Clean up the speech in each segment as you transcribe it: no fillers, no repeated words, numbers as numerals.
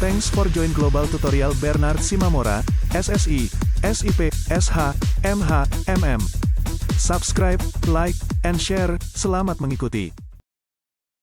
Thanks for join Global Tutorial Bernard Simamora, SSI, SIP, SH, MH, MM. Subscribe, like, and share. Selamat mengikuti.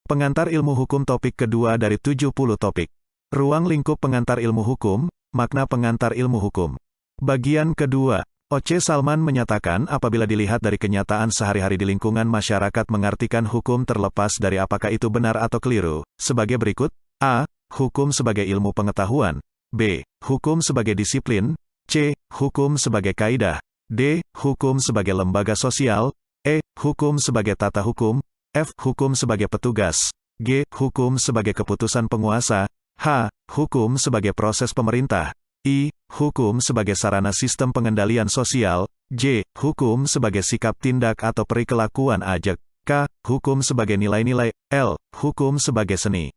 Pengantar ilmu hukum topik kedua dari 70 topik. Ruang lingkup pengantar ilmu hukum, makna pengantar ilmu hukum. Bagian kedua. O.C. Salman menyatakan apabila dilihat dari kenyataan sehari-hari di lingkungan masyarakat mengartikan hukum terlepas dari apakah itu benar atau keliru, sebagai berikut. A. Hukum sebagai ilmu pengetahuan. B. Hukum sebagai disiplin. C. Hukum sebagai kaidah. D. Hukum sebagai lembaga sosial. E. Hukum sebagai tata hukum. F. Hukum sebagai petugas. G. Hukum sebagai keputusan penguasa. H. Hukum sebagai proses pemerintah. I. Hukum sebagai sarana sistem pengendalian sosial. J. Hukum sebagai sikap tindak atau perikelakuan ajak. K. Hukum sebagai nilai-nilai. L. Hukum sebagai seni.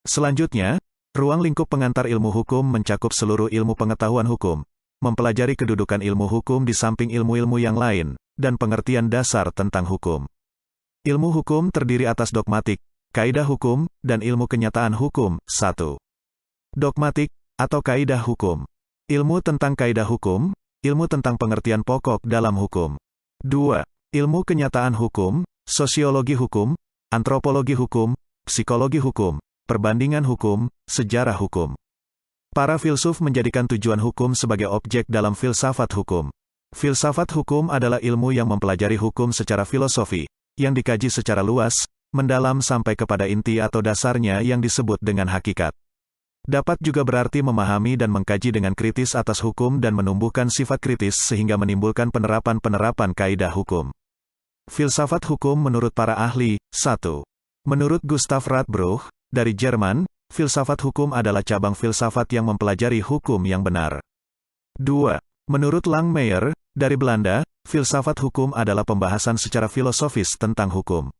Selanjutnya, ruang lingkup pengantar ilmu hukum mencakup seluruh ilmu pengetahuan hukum, mempelajari kedudukan ilmu hukum di samping ilmu-ilmu yang lain, dan pengertian dasar tentang hukum. Ilmu hukum terdiri atas dogmatik, kaidah hukum, dan ilmu kenyataan hukum. 1. Dogmatik, atau kaidah hukum. Ilmu tentang kaidah hukum, ilmu tentang pengertian pokok dalam hukum. 2. Ilmu kenyataan hukum, sosiologi hukum, antropologi hukum, psikologi hukum, perbandingan hukum, sejarah hukum. Para filsuf menjadikan tujuan hukum sebagai objek dalam filsafat hukum. Filsafat hukum adalah ilmu yang mempelajari hukum secara filosofi, yang dikaji secara luas, mendalam sampai kepada inti atau dasarnya yang disebut dengan hakikat. Dapat juga berarti memahami dan mengkaji dengan kritis atas hukum dan menumbuhkan sifat kritis sehingga menimbulkan penerapan-penerapan kaidah hukum. Filsafat hukum menurut para ahli. 1. Menurut Gustav Radbruch, dari Jerman, filsafat hukum adalah cabang filsafat yang mempelajari hukum yang benar. 2. Menurut Langmeyer, dari Belanda, filsafat hukum adalah pembahasan secara filosofis tentang hukum.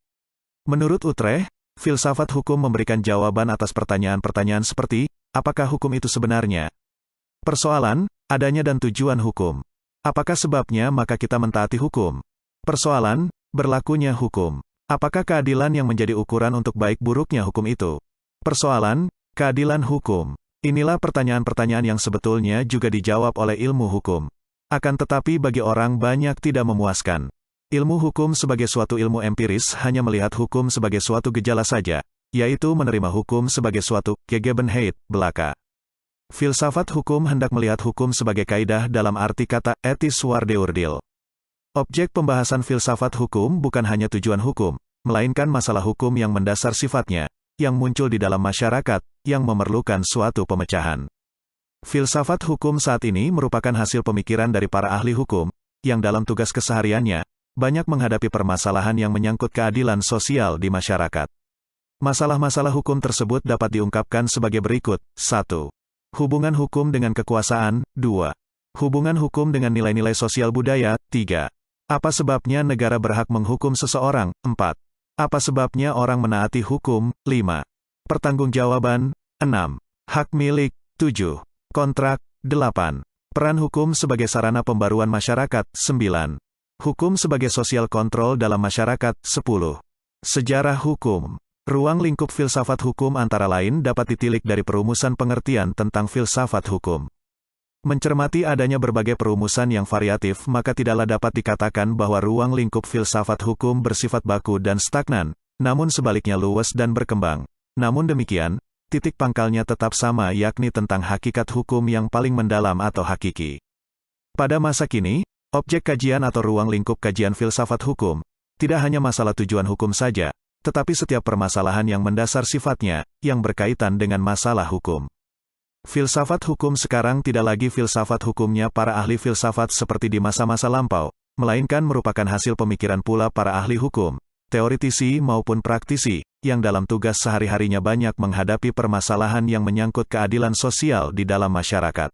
Menurut Utrecht, filsafat hukum memberikan jawaban atas pertanyaan-pertanyaan seperti, apakah hukum itu sebenarnya? Persoalan, adanya dan tujuan hukum. Apakah sebabnya maka kita mentaati hukum? Persoalan, berlakunya hukum. Apakah keadilan yang menjadi ukuran untuk baik buruknya hukum itu? Persoalan, keadilan hukum. Inilah pertanyaan-pertanyaan yang sebetulnya juga dijawab oleh ilmu hukum. Akan tetapi bagi orang banyak tidak memuaskan. Ilmu hukum sebagai suatu ilmu empiris hanya melihat hukum sebagai suatu gejala saja, yaitu menerima hukum sebagai suatu Gegebenheit belaka. Filsafat hukum hendak melihat hukum sebagai kaidah dalam arti kata etis waardeoordeel. Objek pembahasan filsafat hukum bukan hanya tujuan hukum, melainkan masalah hukum yang mendasar sifatnya, yang muncul di dalam masyarakat, yang memerlukan suatu pemecahan. Filsafat hukum saat ini merupakan hasil pemikiran dari para ahli hukum, yang dalam tugas kesehariannya, banyak menghadapi permasalahan yang menyangkut keadilan sosial di masyarakat. Masalah-masalah hukum tersebut dapat diungkapkan sebagai berikut. 1. Hubungan hukum dengan kekuasaan. 2. Hubungan hukum dengan nilai-nilai sosial budaya. 3. Apa sebabnya negara berhak menghukum seseorang? 4. Apa sebabnya orang menaati hukum? 5. Pertanggungjawaban. 6. Hak milik. 7. Kontrak. 8. Peran hukum sebagai sarana pembaruan masyarakat. 9. Hukum sebagai sosial kontrol dalam masyarakat. 10. Sejarah hukum. Ruang lingkup filsafat hukum antara lain dapat ditilik dari perumusan pengertian tentang filsafat hukum. Mencermati adanya berbagai perumusan yang variatif, maka tidaklah dapat dikatakan bahwa ruang lingkup filsafat hukum bersifat baku dan stagnan, namun sebaliknya luas dan berkembang. Namun demikian, titik pangkalnya tetap sama, yakni tentang hakikat hukum yang paling mendalam atau hakiki. Pada masa kini, objek kajian atau ruang lingkup kajian filsafat hukum, tidak hanya masalah tujuan hukum saja, tetapi setiap permasalahan yang mendasar sifatnya, yang berkaitan dengan masalah hukum. Filsafat hukum sekarang tidak lagi filsafat hukumnya para ahli filsafat seperti di masa-masa lampau, melainkan merupakan hasil pemikiran pula para ahli hukum, teoritisi maupun praktisi, yang dalam tugas sehari-harinya banyak menghadapi permasalahan yang menyangkut keadilan sosial di dalam masyarakat.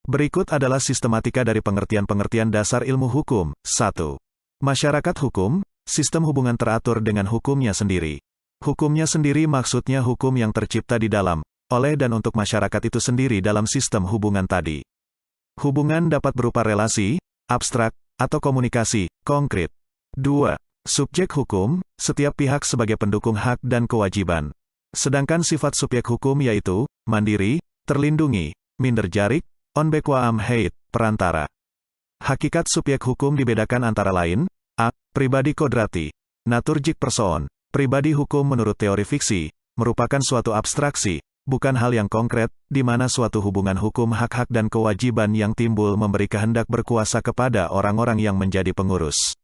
Berikut adalah sistematika dari pengertian-pengertian dasar ilmu hukum. 1. Masyarakat hukum, sistem hubungan teratur dengan hukumnya sendiri. Hukumnya sendiri maksudnya hukum yang tercipta di dalam, oleh dan untuk masyarakat itu sendiri dalam sistem hubungan tadi. Hubungan dapat berupa relasi, abstrak, atau komunikasi, konkret. 2. Subjek hukum, setiap pihak sebagai pendukung hak dan kewajiban. Sedangkan sifat subjek hukum yaitu, mandiri, terlindungi, minder jarik, onbekwaam heit, perantara. Hakikat subjek hukum dibedakan antara lain, a. Pribadi kodrati, naturjik persoon, pribadi hukum menurut teori fiksi, merupakan suatu abstraksi, bukan hal yang konkret, di mana suatu hubungan hukum hak-hak dan kewajiban yang timbul memberi kehendak berkuasa kepada orang-orang yang menjadi pengurus.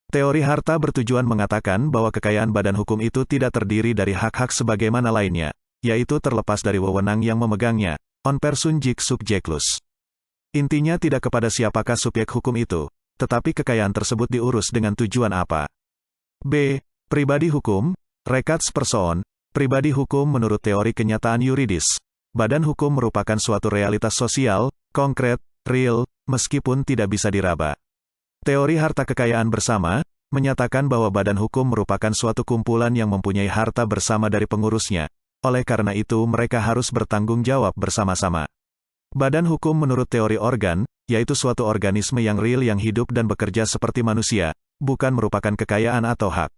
Teori harta bertujuan mengatakan bahwa kekayaan badan hukum itu tidak terdiri dari hak-hak sebagaimana lainnya, yaitu terlepas dari wewenang yang memegangnya, on persunjik subjeklus. Intinya tidak kepada siapakah subjek hukum itu, tetapi kekayaan tersebut diurus dengan tujuan apa. B. Pribadi hukum, recats persoon, pribadi hukum menurut teori kenyataan yuridis. Badan hukum merupakan suatu realitas sosial, konkret, real, meskipun tidak bisa diraba. Teori harta kekayaan bersama, menyatakan bahwa badan hukum merupakan suatu kumpulan yang mempunyai harta bersama dari pengurusnya. Oleh karena itu mereka harus bertanggung jawab bersama-sama. Badan hukum menurut teori organ, yaitu suatu organisme yang real yang hidup dan bekerja seperti manusia, bukan merupakan kekayaan atau hak.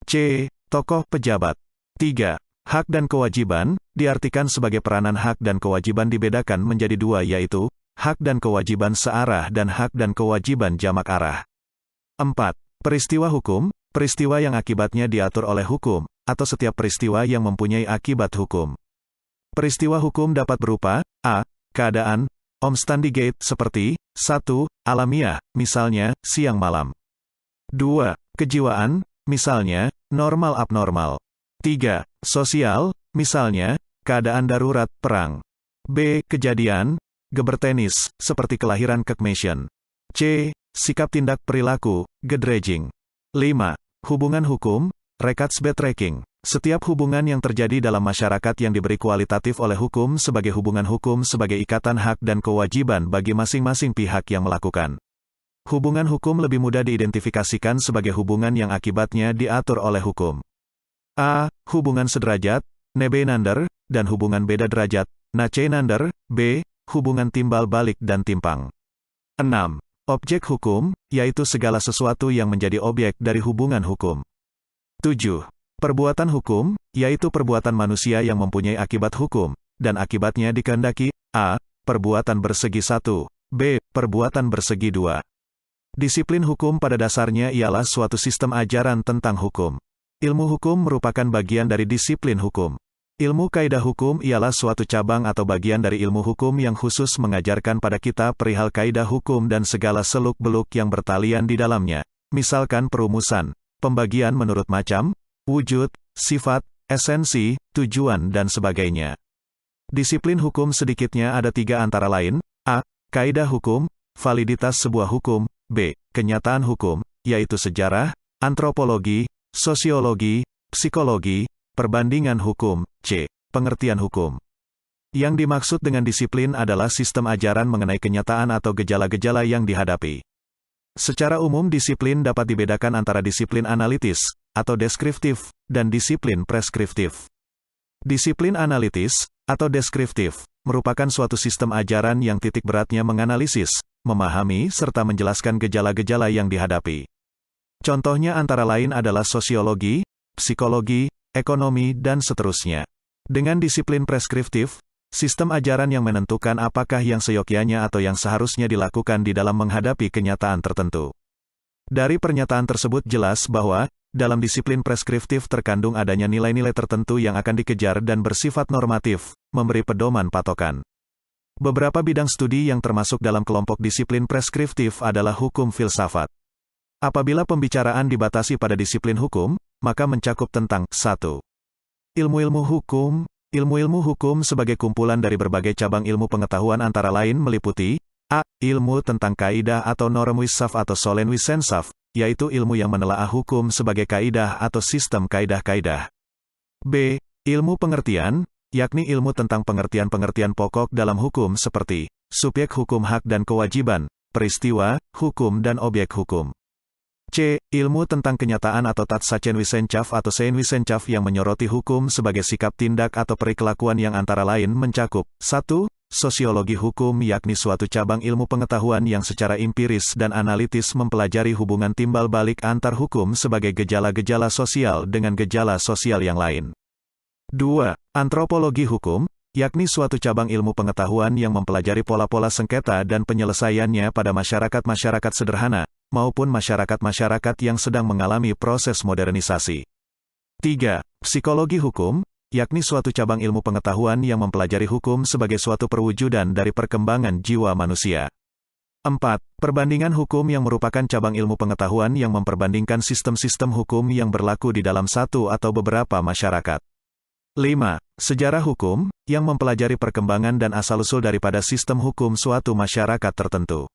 C. Tokoh pejabat. 3. Hak dan kewajiban, diartikan sebagai peranan hak dan kewajiban dibedakan menjadi dua yaitu, hak dan kewajiban searah dan hak dan kewajiban jamak arah. 4. Peristiwa hukum, peristiwa yang akibatnya diatur oleh hukum, atau setiap peristiwa yang mempunyai akibat hukum. Peristiwa hukum dapat berupa, a. Keadaan, omstandigate seperti, 1. Alamiah, misalnya, siang malam. 2. Kejiwaan, misalnya, normal abnormal. 3. Sosial, misalnya, keadaan darurat, perang. B. Kejadian, gebertenis, seperti kelahiran kekmation. C. Sikap tindak perilaku, gedrejing. 5. Hubungan hukum, rechtsbetrekking. Setiap hubungan yang terjadi dalam masyarakat yang diberi kualitatif oleh hukum sebagai hubungan hukum sebagai ikatan hak dan kewajiban bagi masing-masing pihak yang melakukan. Hubungan hukum lebih mudah diidentifikasikan sebagai hubungan yang akibatnya diatur oleh hukum. A. Hubungan sederajat, nebenander, dan hubungan beda derajat, nachenander. B. Hubungan timbal balik dan timpang. 6. Objek hukum, yaitu segala sesuatu yang menjadi objek dari hubungan hukum. 7. Perbuatan hukum, yaitu perbuatan manusia yang mempunyai akibat hukum, dan akibatnya dikehendaki, a. Perbuatan bersegi 1, b. Perbuatan bersegi 2. Disiplin hukum pada dasarnya ialah suatu sistem ajaran tentang hukum. Ilmu hukum merupakan bagian dari disiplin hukum. Ilmu kaidah hukum ialah suatu cabang atau bagian dari ilmu hukum yang khusus mengajarkan pada kita perihal kaidah hukum dan segala seluk-beluk yang bertalian di dalamnya, misalkan perumusan, pembagian menurut macam, wujud, sifat, esensi, tujuan dan sebagainya. Disiplin hukum sedikitnya ada 3 antara lain, a. Kaidah hukum, validitas sebuah hukum, b. Kenyataan hukum, yaitu sejarah, antropologi, sosiologi, psikologi, perbandingan hukum, c. Pengertian hukum. Yang dimaksud dengan disiplin adalah sistem ajaran mengenai kenyataan atau gejala-gejala yang dihadapi. Secara umum disiplin dapat dibedakan antara disiplin analitis, atau deskriptif, dan disiplin preskriptif. Disiplin analitis, atau deskriptif, merupakan suatu sistem ajaran yang titik beratnya menganalisis, memahami, serta menjelaskan gejala-gejala yang dihadapi. Contohnya antara lain adalah sosiologi, psikologi, ekonomi, dan seterusnya. Dengan disiplin preskriptif, sistem ajaran yang menentukan apakah yang seyogyanya atau yang seharusnya dilakukan di dalam menghadapi kenyataan tertentu. Dari pernyataan tersebut jelas bahwa, dalam disiplin preskriptif terkandung adanya nilai-nilai tertentu yang akan dikejar dan bersifat normatif, memberi pedoman patokan. Beberapa bidang studi yang termasuk dalam kelompok disiplin preskriptif adalah hukum filsafat. Apabila pembicaraan dibatasi pada disiplin hukum, maka mencakup tentang 1. Ilmu-ilmu hukum. Ilmu-ilmu hukum sebagai kumpulan dari berbagai cabang ilmu pengetahuan antara lain meliputi a. Ilmu tentang kaidah atau norm wisaf atau solen wisensaf, yaitu ilmu yang menelaah hukum sebagai kaidah atau sistem kaidah-kaidah. b. Ilmu pengertian, yakni ilmu tentang pengertian-pengertian pokok dalam hukum seperti subjek hukum hak dan kewajiban, peristiwa, hukum dan objek hukum. C. Ilmu tentang kenyataan atau tatsachen wisencaf atau sein wisencaf yang menyoroti hukum sebagai sikap tindak atau perilakuan yang antara lain mencakup 1. Sosiologi hukum yakni suatu cabang ilmu pengetahuan yang secara empiris dan analitis mempelajari hubungan timbal balik antar hukum sebagai gejala-gejala sosial dengan gejala sosial yang lain. 2. Antropologi hukum, yakni suatu cabang ilmu pengetahuan yang mempelajari pola-pola sengketa dan penyelesaiannya pada masyarakat-masyarakat sederhana, maupun masyarakat-masyarakat yang sedang mengalami proses modernisasi. 3. Psikologi hukum, yakni suatu cabang ilmu pengetahuan yang mempelajari hukum sebagai suatu perwujudan dari perkembangan jiwa manusia. 4. Perbandingan hukum yang merupakan cabang ilmu pengetahuan yang memperbandingkan sistem-sistem hukum yang berlaku di dalam satu atau beberapa masyarakat. 5. Sejarah hukum, yang mempelajari perkembangan dan asal-usul daripada sistem hukum suatu masyarakat tertentu.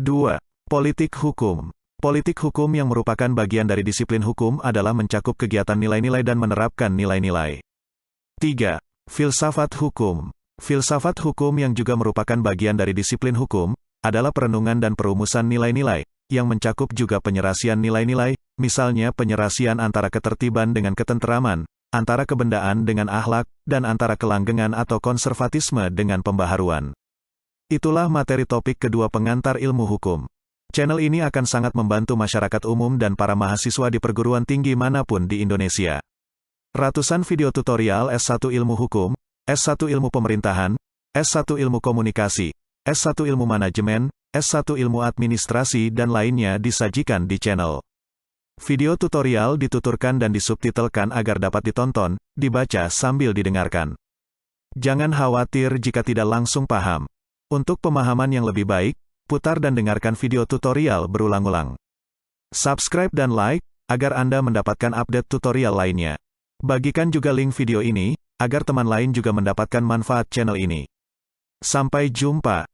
2. Politik hukum. Politik hukum yang merupakan bagian dari disiplin hukum adalah mencakup kegiatan nilai-nilai dan menerapkan nilai-nilai. 3. Filsafat hukum. Filsafat hukum yang juga merupakan bagian dari disiplin hukum, adalah perenungan dan perumusan nilai-nilai, yang mencakup juga penyerasian nilai-nilai, misalnya penyerasian antara ketertiban dengan ketenteraman, antara kebendaan dengan akhlak, dan antara kelanggengan atau konservatisme dengan pembaharuan. Itulah materi topik kedua pengantar ilmu hukum. Channel ini akan sangat membantu masyarakat umum dan para mahasiswa di perguruan tinggi manapun di Indonesia. Ratusan video tutorial S1 Ilmu Hukum, S1 Ilmu Pemerintahan, S1 Ilmu Komunikasi, S1 Ilmu Manajemen, S1 Ilmu Administrasi dan lainnya disajikan di channel. Video tutorial dituturkan dan disubtitelkan agar dapat ditonton, dibaca sambil didengarkan. Jangan khawatir jika tidak langsung paham. Untuk pemahaman yang lebih baik, putar dan dengarkan video tutorial berulang-ulang. Subscribe dan like, agar Anda mendapatkan update tutorial lainnya. Bagikan juga link video ini, agar teman lain juga mendapatkan manfaat channel ini. Sampai jumpa.